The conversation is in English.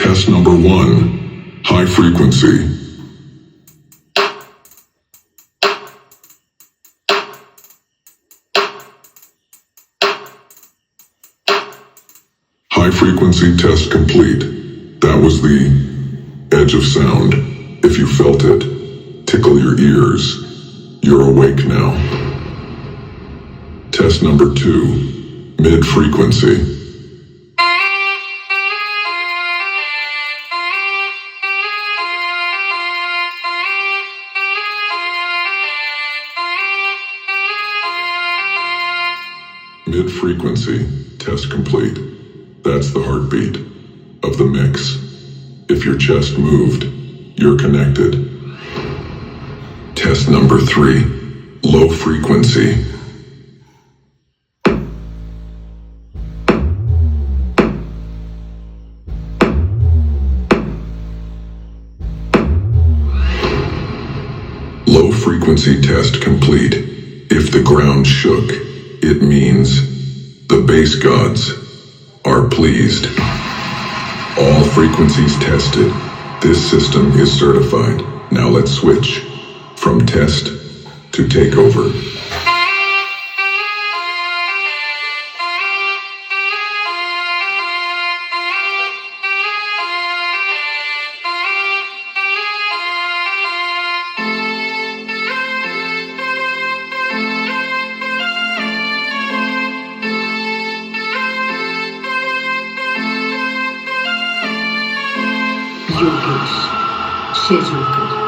Test number 1. High frequency. High frequency test complete. That was the edge of sound. If you felt it, tickle your ears. You're awake now. Test number 2. Mid frequency. Mid frequency test complete. That's the heartbeat of the mix. If your chest moved, you're connected. Test number 3. Low frequency. Low frequency test complete. If the ground shook, it means the bass gods are pleased. All frequencies tested. This system is certified. Now let's switch from test to takeover. Yogesh, Shejuka.